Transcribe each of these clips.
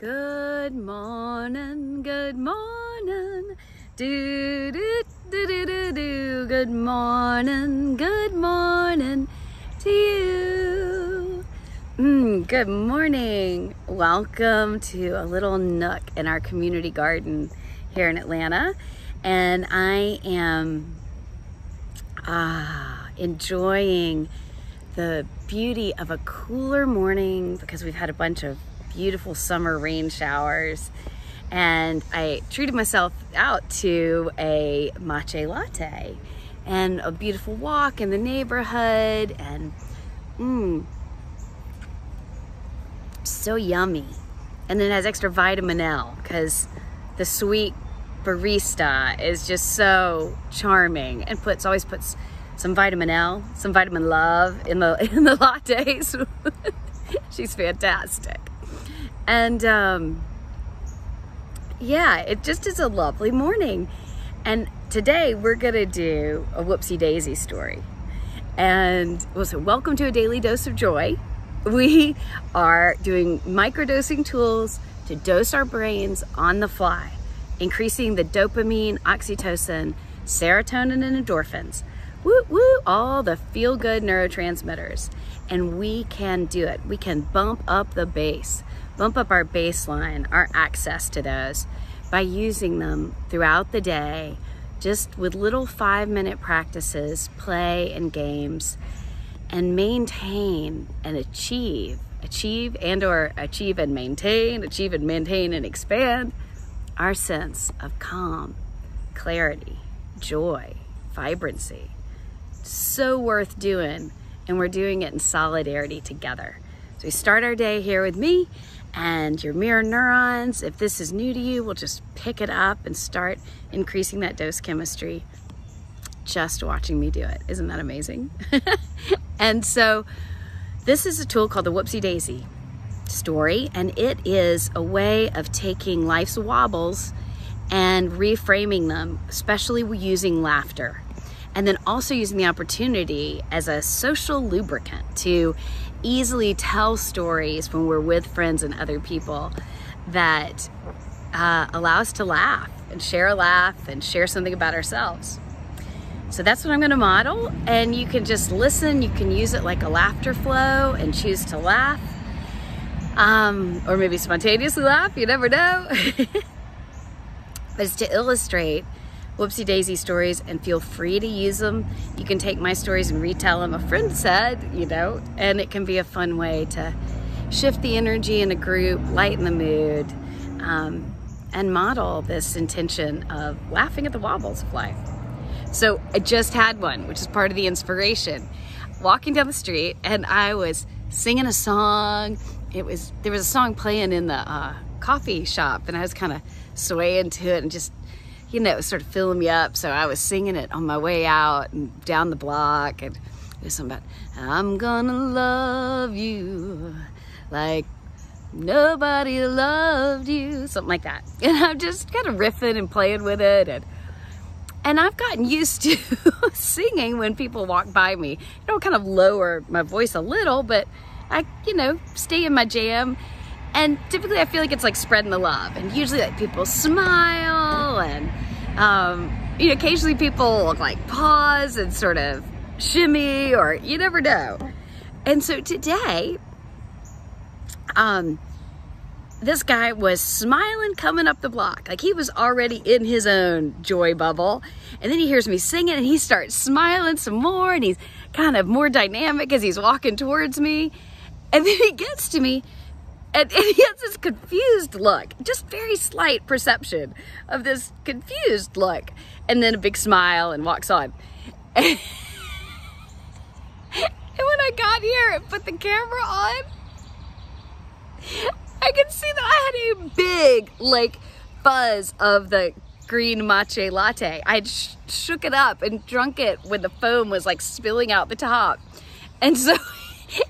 Good morning, good morning, do do do do do do. Good morning to you. Good morning. Welcome to a little nook in our community garden here in Atlanta, and I am enjoying the beauty of a cooler morning because we've had a bunch of beautiful summer rain showers, and I treated myself out to a matcha latte and a beautiful walk in the neighborhood, and so yummy. And then it has extra vitamin L because the sweet barista is just so charming and always puts some vitamin L, some vitamin love in the lattes. She's fantastic. And yeah, it just is a lovely morning. And today we're gonna do a Whoopsie Daisy story. And so welcome to A Daily Dose of Joy. We are doing microdosing tools to dose our brains on the fly, increasing the dopamine, oxytocin, serotonin, and endorphins. Woo woo, all the feel-good neurotransmitters. And we can do it. We can bump up the bass, bump up our baseline, our access to those by using them throughout the day, just with little 5-minute practices, play and games, and maintain and achieve and maintain and expand our sense of calm, clarity, joy, vibrancy. So worth doing, and we're doing it in solidarity together. So we start our day here with me and your mirror neurons. If this is new to you, we'll just pick it up and start increasing that dose chemistry just watching me do it. Isn't that amazing? And so this is a tool called the Whoopsie Daisy Story, and it is a way of taking life's wobbles and reframing them, especially using laughter. And then also using the opportunity as a social lubricant to easily tell stories when we're with friends and other people that allow us to laugh and share a laugh and share something about ourselves. So that's what I'm gonna model, and you can just listen. You can use it like a laughter flow and choose to laugh, or maybe spontaneously laugh, you never know. But it's to illustrate Whoopsie Daisy stories, and feel free to use them. You can take my stories and retell them. A friend said, and it can be a fun way to shift the energy in a group, lighten the mood, and model this intention of laughing at the wobbles of life. So I just had one, which is part of the inspiration. Walking down the street, and I was singing a song. There was a song playing in the coffee shop, and I was kind of swaying to it and just, it was sort of filling me up. So I was singing it on my way out and down the block, and it was something about, I'm gonna love you like nobody loved you, something like that. And I'm just kind of riffing and playing with it, and I've gotten used to singing when people walk by me. Kind of lower my voice a little, but I, stay in my jam. And typically I feel like it's like spreading the love, and usually like people smile, and occasionally people will like pause and sort of shimmy, or you never know. And so today, this guy was smiling coming up the block, like he was already in his own joy bubble. And then he hears me singing, and he starts smiling some more, and he's kind of more dynamic as he's walking towards me. And then he gets to me, and he has this confused look, just very slight perception of this confused look, and then a big smile, and walks on. And when I got here and put the camera on, I could see that I had a big, fuzz of the green matcha latte. I had shook it up and drunk it when the foam was, spilling out the top. And so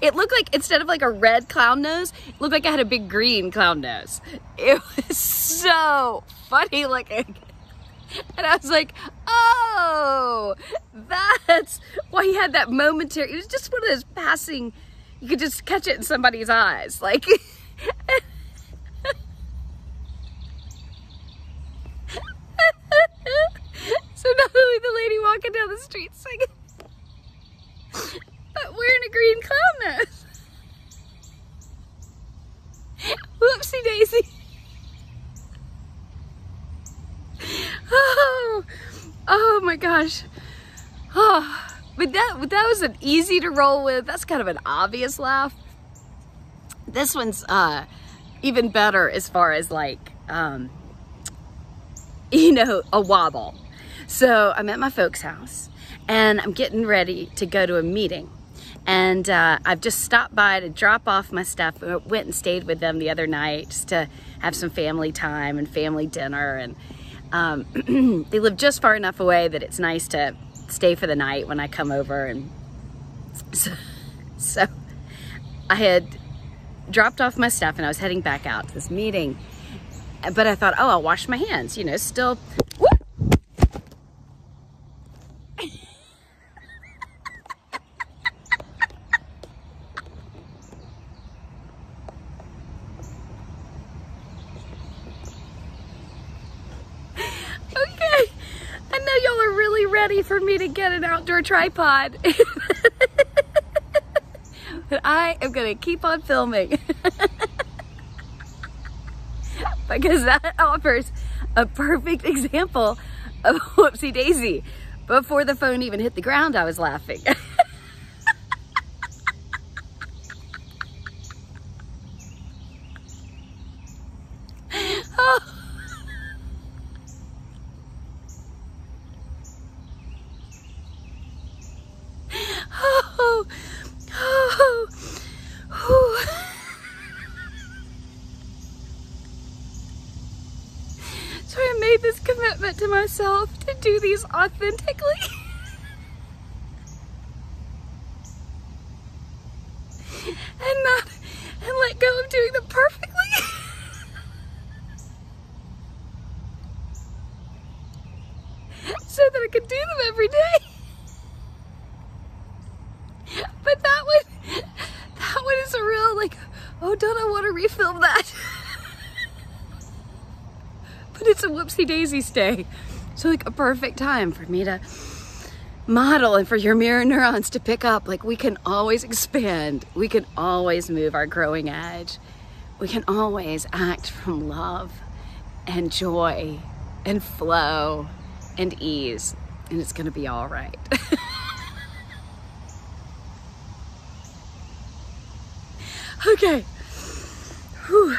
it looked like, instead of a red clown nose, it looked like I had a big green clown nose. It was so funny looking. And I was like, oh, that's why he had that momentary, it was just one of those passing, you could just catch it in somebody's eyes. street singing, but wearing a green clown nose. Whoopsie Daisy. Oh my gosh. Oh, but that was an easy to roll with. That's kind of an obvious laugh. This one's even better as far as like, you know, a wobble. So I'm at my folks' house and I'm getting ready to go to a meeting. And I've just stopped by to drop off my stuff. I went and stayed with them the other night just to have some family time and family dinner. And they live just far enough away that it's nice to stay for the night when I come over. And so I had dropped off my stuff and I was heading back out to this meeting. But I thought, oh, I'll wash my hands, you know, still. Okay, I know y'all are really ready for me to get an outdoor tripod. But I am gonna keep on filming. Because that offers a perfect example of Whoopsie Daisy. Before the phone even hit the ground, I was laughing. Oh. Oh. Oh. Oh. So I made this commitment to myself to do these authentically. and let go of doing them perfectly. So that I could do them every day. But that one is a real like, oh, don't I want to refilm that? But it's a Whoopsie Daisy stay. So like a perfect time for me to model and for your mirror neurons to pick up. Like we can always expand. We can always move our growing edge. We can always act from love and joy and flow and ease. And it's gonna be all right. Okay. Whew.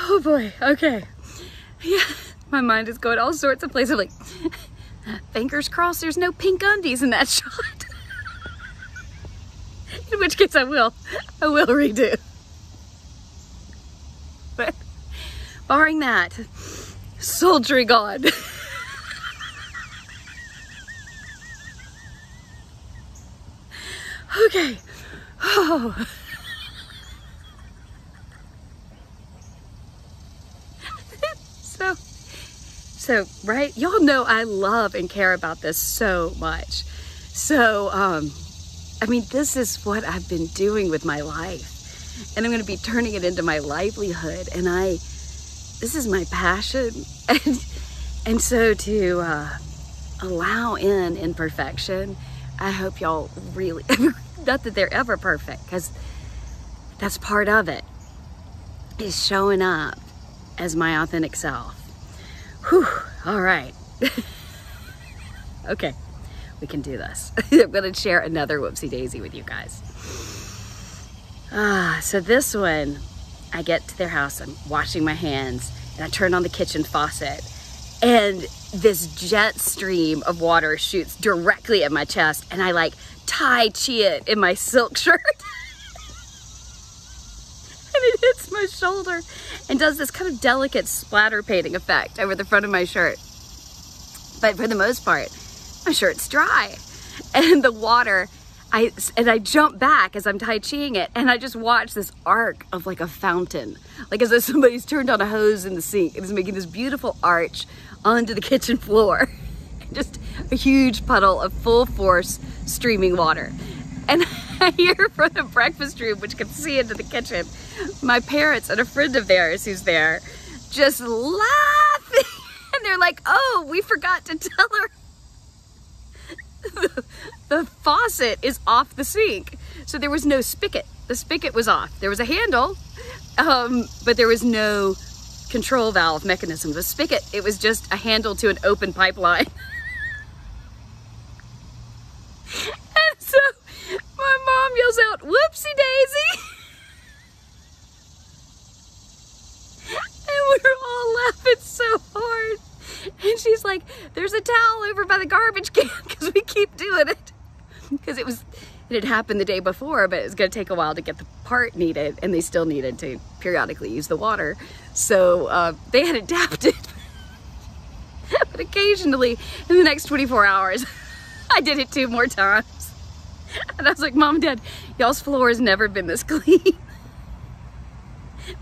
Oh boy, okay. Yeah, my mind is going all sorts of places. I'm like, fingers crossed there's no pink undies in that shot. In which case I will redo. But barring that, soldiering on. Okay. Oh. So, right? Y'all know I love and care about this so much. So, I mean, this is what I've been doing with my life. And I'm going to be turning it into my livelihood. And this is my passion. And so to allow in imperfection, I hope y'all really, not that they're ever perfect, because that's part of it, is showing up as my authentic self. Whew, all right. Okay, we can do this. I'm gonna share another Whoopsie Daisy with you guys. So this one, I get to their house, I'm washing my hands, and I turn on the kitchen faucet, and this jet stream of water shoots directly at my chest, and I like Tai Chi it in my silk shirt. And it hits my shoulder and does this kind of delicate splatter painting effect over the front of my shirt. But for the most part, my shirt's dry. And the water, I jump back as I'm Tai Chiing it, and I just watch this arc of like a fountain. Like as though somebody's turned on a hose in the sink and is making this beautiful arch onto the kitchen floor. Just a huge puddle of full force streaming water. And I hear from the breakfast room, which can see into the kitchen, my parents and a friend of theirs who's there just laughing. And they're like, oh, we forgot to tell her the faucet is off the sink. So there was no spigot. The spigot was off. There was a handle, but there was no control valve mechanism. The spigot, it was just a handle to an open pipeline. And so my mom yells out, "Whoopsie Daisy!" And we were all laughing so hard. And she's like, "There's a towel over by the garbage can," because we keep doing it. Because it had happened the day before, but it was going to take a while to get the part needed, and they still needed to periodically use the water. So they had adapted. But occasionally, in the next 24 hours, I did it 2 more times. And I was like, "Mom and Dad, y'all's floor has never been this clean."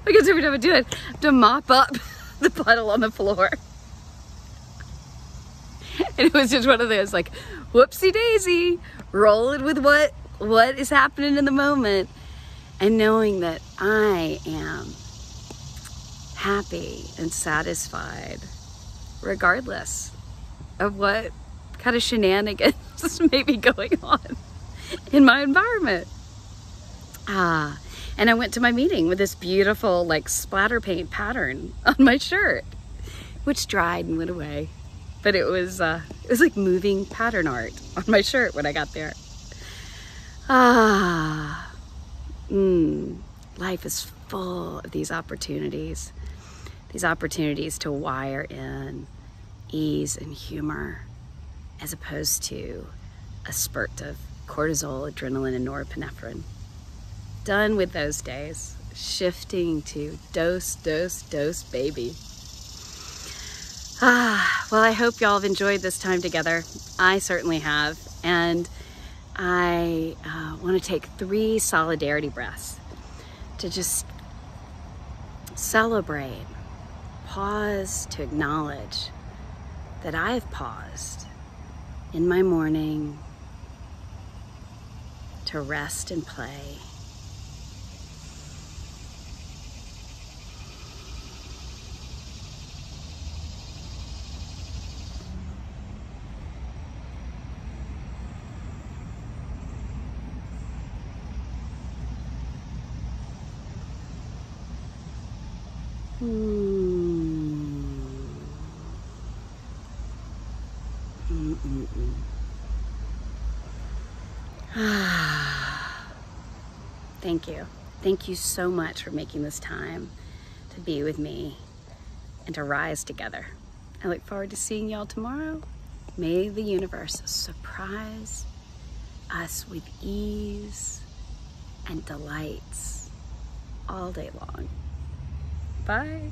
Because every time I do it, I have to mop up the puddle on the floor. And it was just one of those, like, whoopsie daisy, rolling with what is happening in the moment, and knowing that I am happy and satisfied regardless of what kind of shenanigans may be going on in my environment. And I went to my meeting with this beautiful, like, splatter paint pattern on my shirt, which dried and went away. But it was like moving pattern art on my shirt when I got there. Life is full of these opportunities to wire in ease and humor, as opposed to a spurt of cortisol, adrenaline, and norepinephrine. Done with those days, shifting to dose, dose, dose, baby. Well, I hope y'all have enjoyed this time together. I certainly have. And I want to take 3 solidarity breaths to just celebrate, pause to acknowledge that I have paused in my morning to rest and play. Thank you. Thank you so much for making this time to be with me and to rise together. I look forward to seeing y'all tomorrow. May the universe surprise us with ease and delights all day long. Bye.